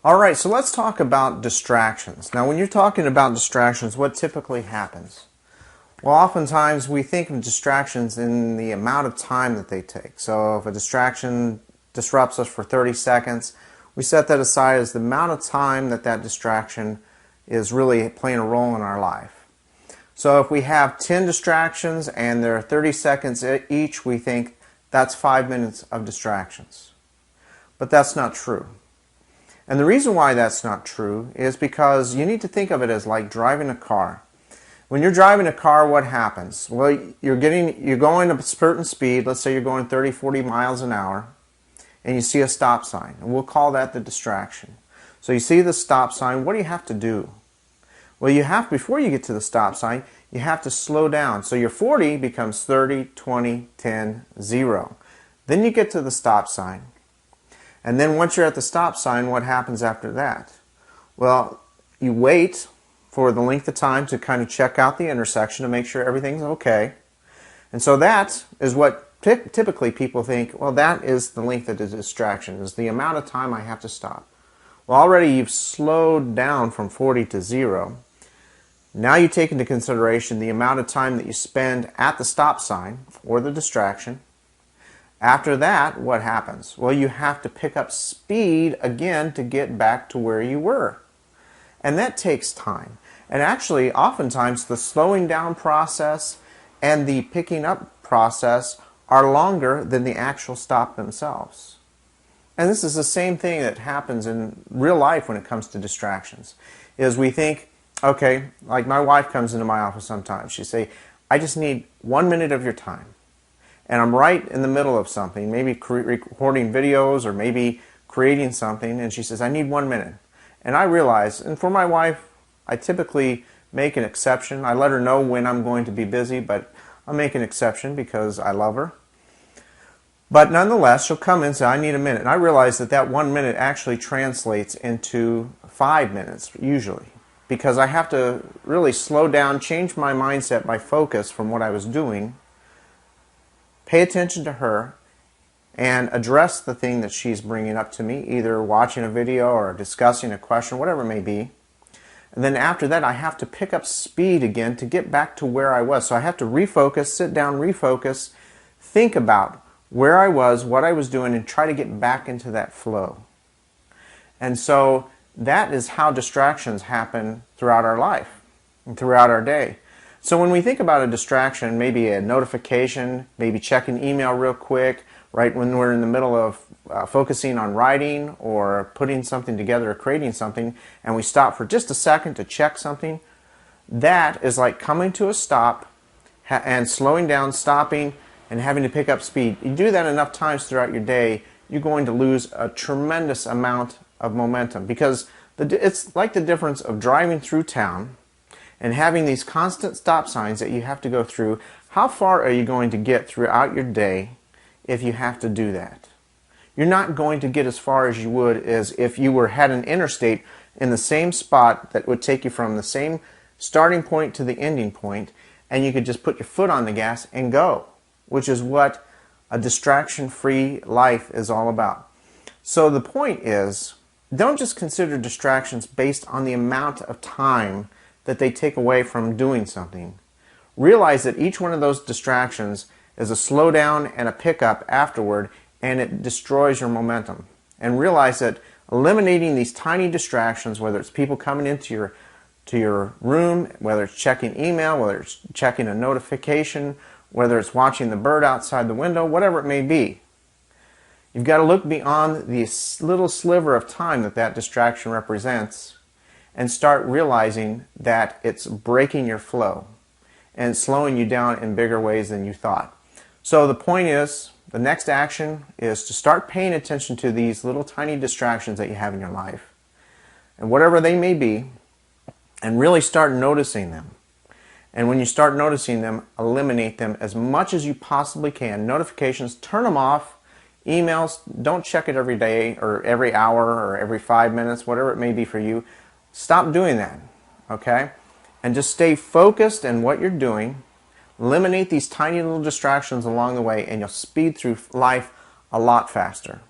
Alright, so let's talk about distractions. Now when you're talking about distractions, what typically happens? Well, oftentimes we think of distractions in the amount of time that they take. So if a distraction disrupts us for 30 seconds, we set that aside as the amount of time that that distraction is really playing a role in our life. So if we have 10 distractions and they're 30 seconds each, we think that's 5 minutes of distractions. But that's not true. And the reason why that's not true is because you need to think of it as like driving a car. When you're driving a car, what happens? Well, you're going at a certain speed. Let's say you're going 30, 40 miles an hour, and you see a stop sign. And we'll call that the distraction. So you see the stop sign. What do you have to do? Well, before you get to the stop sign, you have to slow down. So your 40 becomes 30, 20, 10, 0. Then you get to the stop sign. And then once you're at the stop sign, what happens after that? Well, you wait for the length of time to kind of check out the intersection to make sure everything's okay. And so that is what typically people think, well, that is the length of the distraction, is the amount of time I have to stop. Well, already you've slowed down from 40 to 0. Now you take into consideration the amount of time that you spend at the stop sign or the distraction. After that, what happens? Well, you have to pick up speed again to get back to where you were. And that takes time. And actually, oftentimes, the slowing down process and the picking up process are longer than the actual stop themselves. And this is the same thing that happens in real life when it comes to distractions. Is we think, okay, like my wife comes into my office sometimes. She say, I just need 1 minute of your time. And I'm right in the middle of something, maybe recording videos or maybe creating something, and she says, I need 1 minute. And I realize, and for my wife, I typically make an exception. I let her know when I'm going to be busy, but I'll make an exception because I love her. But nonetheless, she'll come in and say, I need a minute. And I realize that that 1 minute actually translates into 5 minutes, usually. Because I have to really slow down, change my mindset, my focus from what I was doing, pay attention to her, and address the thing that she's bringing up to me, either watching a video or discussing a question, whatever it may be. And then after that, I have to pick up speed again to get back to where I was. So I have to refocus, sit down, refocus, think about where I was, what I was doing, and try to get back into that flow. And so that is how distractions happen throughout our life and throughout our day. So when we think about a distraction, maybe a notification, maybe checking email real quick, right when we're in the middle of focusing on writing or putting something together or creating something, and we stop for just a second to check something, that is like coming to a stop and slowing down, stopping, and having to pick up speed. You do that enough times throughout your day, you're going to lose a tremendous amount of momentum, because it's like the difference of driving through town and having these constant stop signs that you have to go through. How far are you going to get throughout your day if you have to do that? You're not going to get as far as you would as if you had an interstate in the same spot that would take you from the same starting point to the ending point, and you could just put your foot on the gas and go, which is what a distraction-free life is all about. So the point is, don't just consider distractions based on the amount of time that they take away from doing something. Realize that each one of those distractions is a slowdown and a pickup afterward, and it destroys your momentum. And realize that eliminating these tiny distractions, whether it's people coming into your room, whether it's checking email, whether it's checking a notification, whether it's watching the bird outside the window, whatever it may be, you've got to look beyond this little sliver of time that distraction represents and start realizing that it's breaking your flow and slowing you down in bigger ways than you thought. So the point is, the next action is to start paying attention to these little tiny distractions that you have in your life, and whatever they may be, and really start noticing them. And when you start noticing them, eliminate them as much as you possibly can. Notifications, turn them off. Emails, don't check it every day or every hour or every 5 minutes, whatever it may be for you. Stop doing that, okay? And just stay focused in what you're doing. Eliminate these tiny little distractions along the way, and you'll speed through life a lot faster.